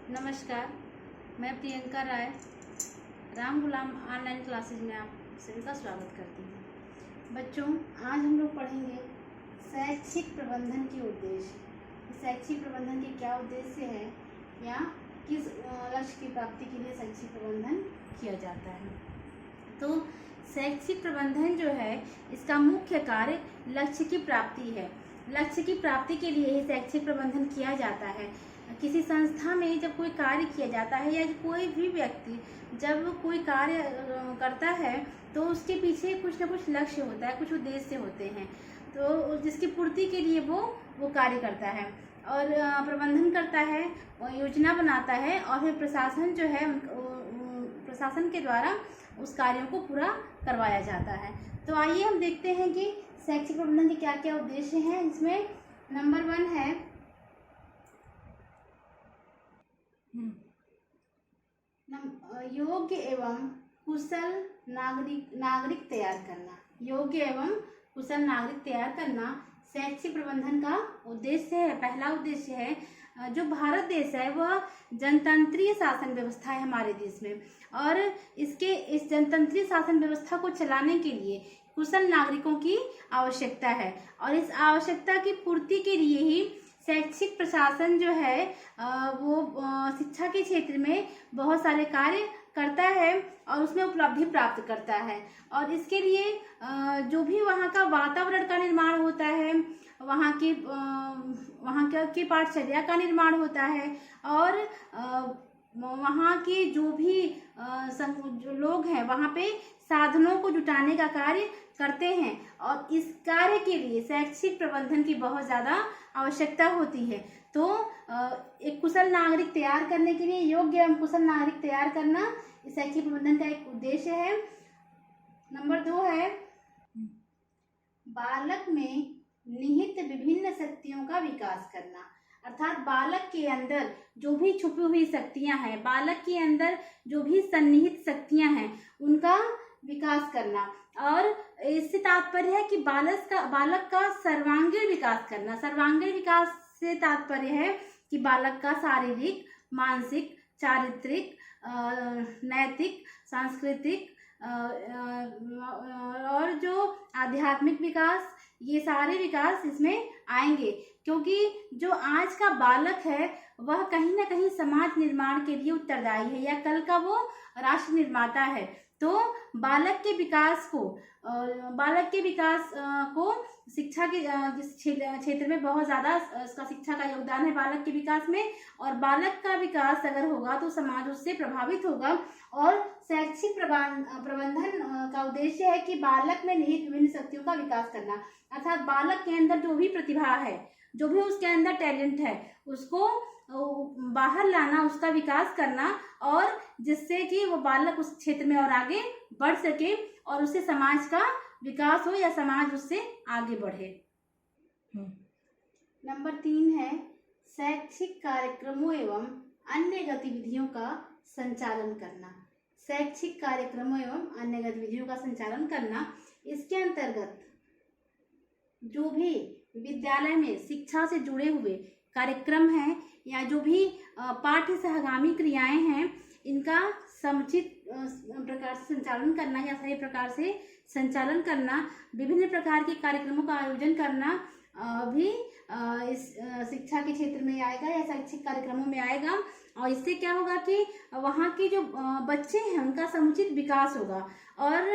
नमस्कार, मैं प्रियंका राय राम गुलाम online classes में आप सभी का स्वागत करती हूँ। बच्चों, आज हम लोग पढ़ेंगे शैक्षिक प्रबंधन के उद्देश्य। शैक्षिक प्रबंधन के क्या उद्देश्य है या किस लक्ष्य की प्राप्ति के लिए शैक्षिक प्रबंधन किया जाता है। तो शैक्षिक प्रबंधन जो है, इसका मुख्य कार्य लक्ष्य की प्राप्ति है। लक्ष्य की प्राप्ति के लिए ही शैक्षिक प्रबंधन किया जाता है। किसी संस्था में जब कोई कार्य किया जाता है या कोई भी व्यक्ति जब कोई कार्य करता है तो उसके पीछे कुछ न कुछ लक्ष्य होता है, कुछ उद्देश्य होते हैं, तो जिसकी पूर्ति के लिए वो कार्य करता है और प्रबंधन करता है, योजना बनाता है और फिर प्रशासन जो है प्रशासन के द्वारा उस कार्यों को पूरा करवाया जाता है। तो आइए हम देखते हैं कि शैक्षिक प्रबंधन के क्या क्या उद्देश्य हैं। इसमें नंबर 1 है योग्य एवं कुशल नागरिक तैयार करना। योग्य एवं कुशल नागरिक तैयार करना शैक्षिक प्रबंधन का उद्देश्य है। पहला उद्देश्य है, जो भारत देश है वह जनतंत्रीय शासन व्यवस्था है हमारे देश में, और इस जनतंत्रीय शासन व्यवस्था को चलाने के लिए कुशल नागरिकों की आवश्यकता है और इस आवश्यकता की पूर्ति के लिए ही शैक्षिक प्रशासन जो है वो शिक्षा के क्षेत्र में बहुत सारे कार्य करता है और उसमें उपलब्धि प्राप्त करता है। और इसके लिए जो भी वहाँ का वातावरण का निर्माण होता है, वहाँ की पाठचर्या का निर्माण होता है और वहाँ के जो भी जो लोग हैं वहाँ पे साधनों को जुटाने का कार्य करते हैं और इस कार्य के लिए शैक्षिक प्रबंधन की बहुत ज़्यादा आवश्यकता होती है। तो एक कुशल नागरिक तैयार करने के लिए योग्य एवं कुशल नागरिक तैयार करना शैक्षिक प्रबंधन का एक उद्देश्य है। नंबर 2 है बालक में निहित विभिन्न शक्तियों का विकास करना। अर्थात बालक के अंदर जो भी छुपी हुई शक्तियां हैं, बालक के अंदर जो भी सन्निहित शक्तियां हैं, उनका विकास करना। और इससे तात्पर्य है कि बालक का सर्वांगीण विकास करना। सर्वांगीण विकास से तात्पर्य है कि बालक का शारीरिक, मानसिक, चारित्रिक, नैतिक, सांस्कृतिक और जो आध्यात्मिक विकास, ये सारे विकास इसमें आएंगे, क्योंकि जो आज का बालक है वह कहीं ना कहीं समाज निर्माण के लिए उत्तरदायी है या कल का वो राष्ट्र निर्माता है। तो बालक के विकास को शिक्षा के क्षेत्र में बहुत ज़्यादा इसका शिक्षा का योगदान है बालक के विकास में, और बालक का विकास अगर होगा तो समाज उससे प्रभावित होगा। और शैक्षिक प्रबंधन का उद्देश्य है कि बालक में निहित विभिन्न शक्तियों का विकास करना। अर्थात बालक के अंदर जो भी प्रतिभा है, जो भी उसके अंदर टैलेंट है, उसको बाहर लाना, उसका विकास करना, और जिससे कि वो बालक उस क्षेत्र में और आगे बढ़ सके और उससे समाज का विकास हो या समाज उससे आगे बढ़े। नंबर 3 है शैक्षिक कार्यक्रमों एवं अन्य गतिविधियों का संचालन करना। शैक्षिक कार्यक्रमों एवं अन्य गतिविधियों का संचालन करना, इसके अंतर्गत जो भी विद्यालय में शिक्षा से जुड़े हुए कार्यक्रम हैं या जो भी पाठ्य सहगामी क्रियाएं हैं, इनका समुचित प्रकार से संचालन करना या सही प्रकार से संचालन करना, विभिन्न प्रकार के कार्यक्रमों का आयोजन करना भी इस शिक्षा के क्षेत्र में आएगा या शैक्षिक कार्यक्रमों में आएगा। और इससे क्या होगा कि वहाँ के जो बच्चे हैं उनका समुचित विकास होगा और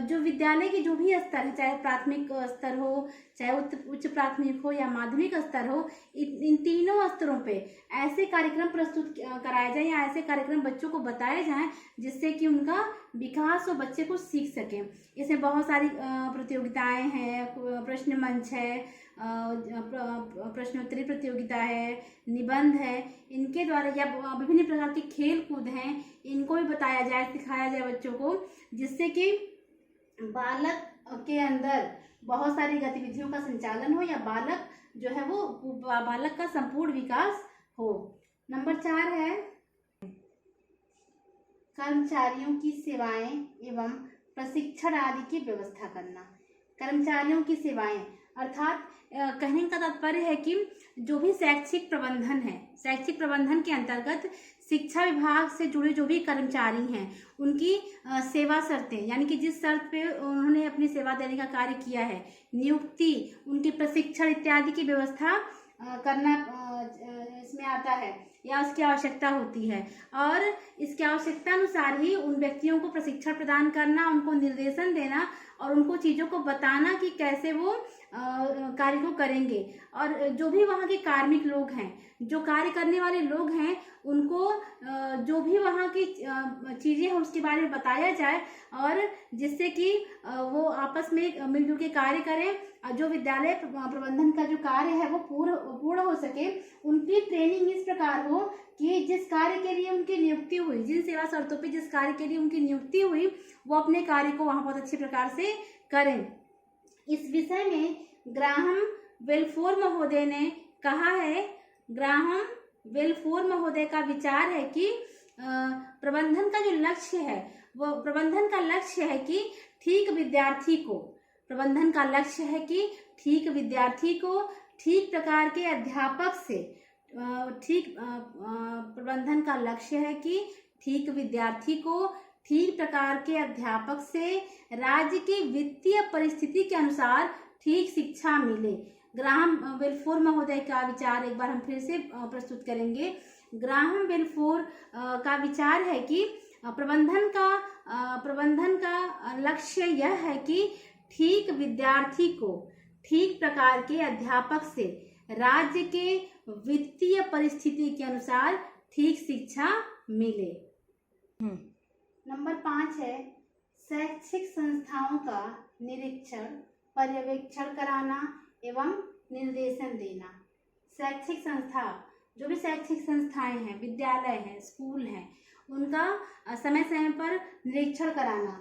जो विद्यालय के जो भी स्तर है, चाहे प्राथमिक स्तर हो, चाहे उच्च प्राथमिक हो या माध्यमिक स्तर हो, इन तीनों स्तरों पे ऐसे कार्यक्रम प्रस्तुत कराए जाएं या ऐसे कार्यक्रम बच्चों को बताए जाएं जिससे कि उनका विकास और बच्चे को सीख सकें। इसमें बहुत सारी प्रतियोगिताएं हैं, प्रश्न मंच है, प्रश्नोत्तरी प्रतियोगिता है, निबंध है, इनके द्वारा या विभिन्न प्रकार के खेल कूद हैं, इनको भी बताया जाए, सिखाया जाए बच्चों को, जिससे कि बालक के अंदर बहुत सारी गतिविधियों का संचालन हो या बालक जो है वो बालक का संपूर्ण विकास हो। नंबर 4 है कर्मचारियों की सेवाएं एवं प्रशिक्षण आदि की व्यवस्था करना। कर्मचारियों की सेवाएं, अर्थात कहने का तात्पर्य है कि जो भी शैक्षिक प्रबंधन है, शैक्षिक प्रबंधन के अंतर्गत शिक्षा विभाग से जुड़े जो भी कर्मचारी हैं उनकी सेवा शर्तें, यानी कि जिस शर्त पे उन्होंने अपनी सेवा देने का कार्य किया है, नियुक्ति, उनकी प्रशिक्षण इत्यादि की व्यवस्था करना इसमें आता है या उसकी आवश्यकता होती है। और इसकी आवश्यकता अनुसार ही उन व्यक्तियों को प्रशिक्षण प्रदान करना, उनको निर्देशन देना और उनको चीज़ों को बताना कि कैसे वो कार्य को करेंगे। और जो भी वहाँ के कार्मिक लोग हैं, जो कार्य करने वाले लोग हैं, उनको जो भी वहाँ की चीज़ें हैं उसके बारे में बताया जाए और जिससे कि वो आपस में मिलजुल के कार्य करें। जो विद्यालय प्रबंधन का जो कार्य है वो पूर्ण हो सके। उनकी ट्रेनिंग इस प्रकार हो कि जिस कार्य के लिए उनकी नियुक्ति हुई, जिन सेवा शर्तों पे जिस कार्य के लिए उनकी नियुक्ति हुई, वो अपने कार्य को वहाँ बहुत अच्छे प्रकार से करें। इस विषय में ग्राहम बेलफोर महोदय ने कहा है, ग्राहम बेलफोर महोदय का विचार है कि प्रबंधन का जो लक्ष्य है वो प्रबंधन का लक्ष्य है कि ठीक विद्यार्थी को, प्रबंधन का लक्ष्य है कि ठीक विद्यार्थी को ठीक प्रकार के अध्यापक से प्रबंधन का लक्ष्य है कि ठीक विद्यार्थी को ठीक प्रकार के अध्यापक से राज्य की वित्तीय परिस्थिति के अनुसार ठीक शिक्षा मिले। ग्राहम बेलफोर महोदय का विचार एक बार हम फिर से प्रस्तुत करेंगे। ग्राहम बेलफोर का विचार है कि प्रबंधन का लक्ष्य यह है कि ठीक विद्यार्थी को ठीक प्रकार के अध्यापक से राज्य के वित्तीय परिस्थिति के अनुसार ठीक शिक्षा मिले। नंबर 5 है शैक्षिक संस्थाओं का निरीक्षण, पर्यवेक्षण कराना एवं निर्देशन देना। शैक्षिक संस्था, जो भी शैक्षिक संस्थाएं हैं, विद्यालय हैं, स्कूल हैं, उनका समय समय पर निरीक्षण कराना,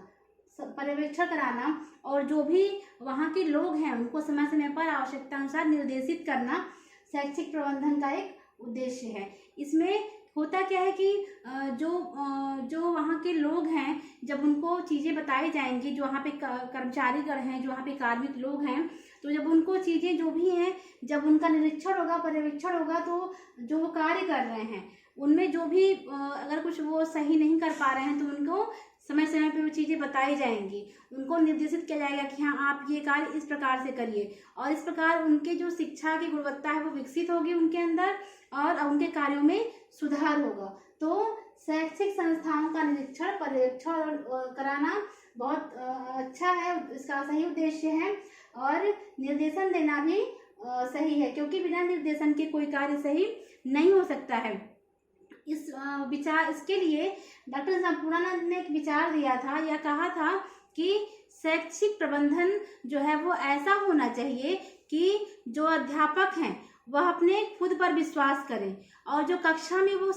पर्यवेक्षण कराना और जो भी वहाँ के लोग हैं उनको समय समय पर आवश्यकता अनुसार निर्देशित करना शैक्षिक प्रबंधन का एक उद्देश्य है। इसमें होता क्या है कि जो वहाँ के लोग हैं, जब उनको चीज़ें बताई जाएंगी, जो वहाँ पे कर्मचारीगण हैं, जो वहाँ पे कार्मिक लोग हैं, तो जब उनको चीज़ें जो भी हैं, जब उनका निरीक्षण होगा, पर्यवेक्षण होगा, तो जो वो कार्य कर रहे हैं उनमें जो भी अगर कुछ वो सही नहीं कर पा रहे हैं तो उनको समय समय पे वो चीज़ें बताई जाएंगी, उनको निर्देशित किया जाएगा कि हाँ आप ये कार्य इस प्रकार से करिए। और इस प्रकार उनके जो शिक्षा की गुणवत्ता है वो विकसित होगी उनके अंदर और उनके कार्यों में सुधार होगा। तो शैक्षिक संस्थाओं का निरीक्षण, पर्यवेक्षण कराना बहुत अच्छा है, इसका सही उद्देश्य है। और निर्देशन देना भी सही है, क्योंकि बिना निर्देशन के कोई कार्य सही नहीं हो सकता है। इसके लिए डॉक्टर संपूर्णानंद ने एक विचार दिया था या कहा था कि शैक्षिक प्रबंधन जो है वो ऐसा होना चाहिए कि जो अध्यापक हैं वह अपने खुद पर विश्वास करें और जो कक्षा में वो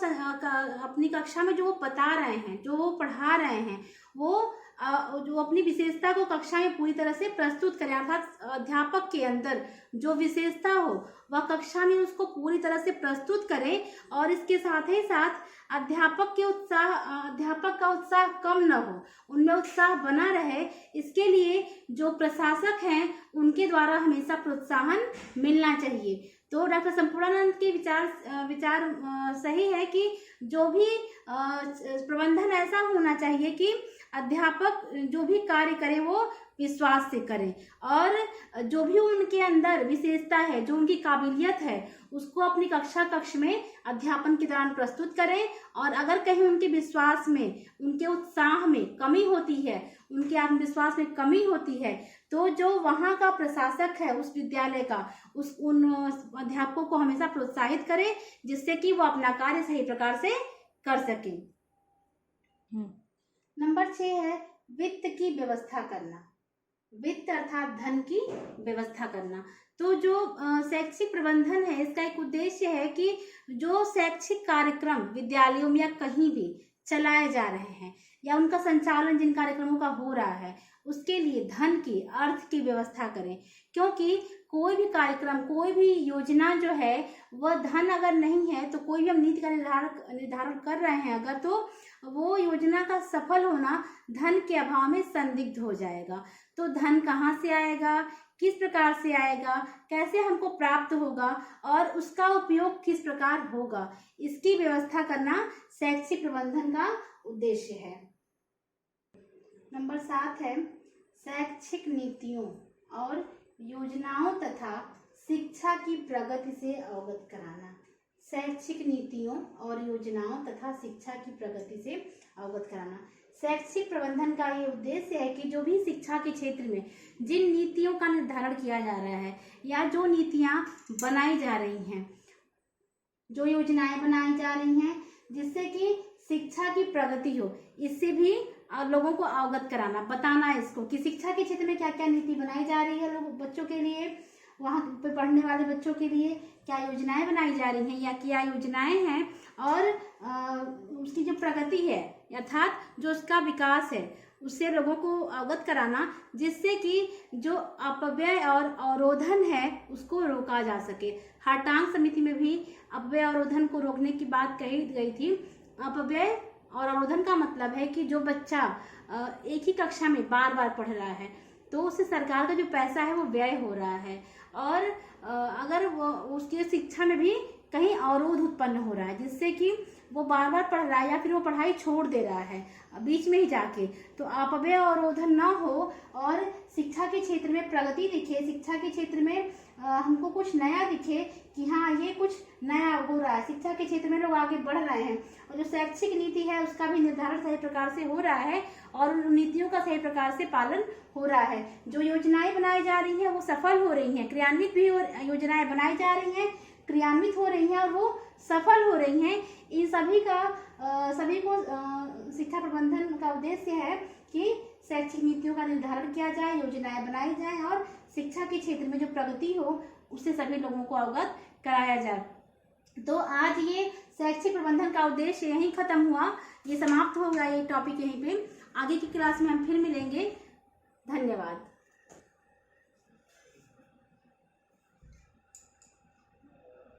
अपनी कक्षा में जो वो बता रहे हैं, जो वो पढ़ा रहे हैं, वो जो अपनी विशेषता को कक्षा में पूरी तरह से प्रस्तुत करें। अर्थात अध्यापक के अंदर जो विशेषता हो वह कक्षा में उसको पूरी तरह से प्रस्तुत करें और इसके साथ ही साथ अध्यापक का उत्साह कम न हो, उनमें उत्साह बना रहे। इसके लिए जो प्रशासक हैं उनके द्वारा हमेशा प्रोत्साहन मिलना चाहिए। तो डॉक्टर संपूर्णानंद के विचार सही है कि जो भी प्रबंधन ऐसा होना चाहिए कि अध्यापक जो भी कार्य करें वो विश्वास से करें और जो भी उनके अंदर विशेषता है, जो उनकी काबिलियत है, उसको अपनी कक्ष में अध्यापन के दौरान प्रस्तुत करें। और अगर कहीं उनके विश्वास में, उनके उत्साह में कमी होती है, उनके आत्मविश्वास में कमी होती है, तो जो वहाँ का प्रशासक है उस विद्यालय का, उन अध्यापकों को हमेशा प्रोत्साहित करें जिससे कि वो अपना कार्य सही प्रकार से कर सकें। नंबर 6 है वित्त की व्यवस्था करना। वित्त अर्थात धन की व्यवस्था करना। तो जो शैक्षिक प्रबंधन है इसका एक उद्देश्य है कि जो शैक्षिक कार्यक्रम विद्यालयों में या कहीं भी चलाए जा रहे हैं या उनका संचालन जिन कार्यक्रमों का हो रहा है उसके लिए धन की, अर्थ की व्यवस्था करें। क्योंकि कोई भी कार्यक्रम, कोई भी योजना जो है वह धन अगर नहीं है तो कोई भी हम नीति का निर्धारण कर रहे हैं अगर, तो वो योजना का सफल होना धन के अभाव में संदिग्ध हो जाएगा। तो धन कहाँ से आएगा, किस प्रकार से आएगा, कैसे हमको प्राप्त होगा और उसका उपयोग किस प्रकार होगा, इसकी व्यवस्था करना शैक्षिक प्रबंधन का उद्देश्य है। नंबर 7 है शैक्षिक नीतियों और योजनाओं तथा शिक्षा की प्रगति से अवगत कराना। शैक्षिक नीतियों और योजनाओं तथा शिक्षा की प्रगति से अवगत कराना। शैक्षिक प्रबंधन का ये उद्देश्य है कि जो भी शिक्षा के क्षेत्र में जिन नीतियों का निर्धारण किया जा रहा है या जो नीतियां बनाई जा रही हैं, जो योजनाएं बनाई जा रही हैं जिससे कि शिक्षा की प्रगति हो, इससे भी लोगों को अवगत कराना, बताना इसको कि शिक्षा के क्षेत्र में क्या क्या नीति बनाई जा रही है, लोग बच्चों के लिए, वहाँ पे पढ़ने वाले बच्चों के लिए क्या योजनाएं बनाई जा रही हैं या क्या योजनाएं हैं, और उसकी जो प्रगति है अर्थात जो उसका विकास है उससे लोगों को अवगत कराना, जिससे कि जो अपव्यय और अवरोधन है उसको रोका जा सके। हार्टांग समिति में भी अपव्यय अवरोधन को रोकने की बात कही गई थी। अपव्यय और अवरोधन का मतलब है कि जो बच्चा एक ही कक्षा में बार बार पढ़ रहा है तो उससे सरकार का जो पैसा है वो व्यय हो रहा है, और अगर वो उसके शिक्षा में भी कहीं अवरोध उत्पन्न हो रहा है जिससे कि वो बार बार पढ़ रहा है या फिर वो पढ़ाई छोड़ दे रहा है बीच में ही जाके, तो अपव्यय अवरोधन ना हो और शिक्षा के क्षेत्र में प्रगति दिखे, शिक्षा के क्षेत्र में हमको कुछ नया दिखे कि हाँ ये कुछ नया हो रहा है, शिक्षा के क्षेत्र में लोग आगे बढ़ रहे हैं, और जो शैक्षिक नीति है उसका भी निर्धारण सही प्रकार से हो रहा है और उन नीतियों का सही प्रकार से पालन हो रहा है। जो योजनाएं बनाई जा रही हैं वो सफल हो रही हैं, क्रियान्वित भी योजनाएं बनाई जा रही हैं, क्रियान्वित हो रही हैं और वो सफल हो रही हैं। इन सभी को शिक्षा प्रबंधन का उद्देश्य है कि शैक्षिक नीतियों का निर्धारण किया जाए, योजनाएं बनाई जाए और शिक्षा के क्षेत्र में जो प्रगति हो उससे सभी लोगों को अवगत कराया जाए। तो आज ये शैक्षिक प्रबंधन का उद्देश्य यहीं खत्म हुआ, ये समाप्त हो गया ये टॉपिक यहीं पे। आगे की क्लास में हम फिर मिलेंगे। धन्यवाद।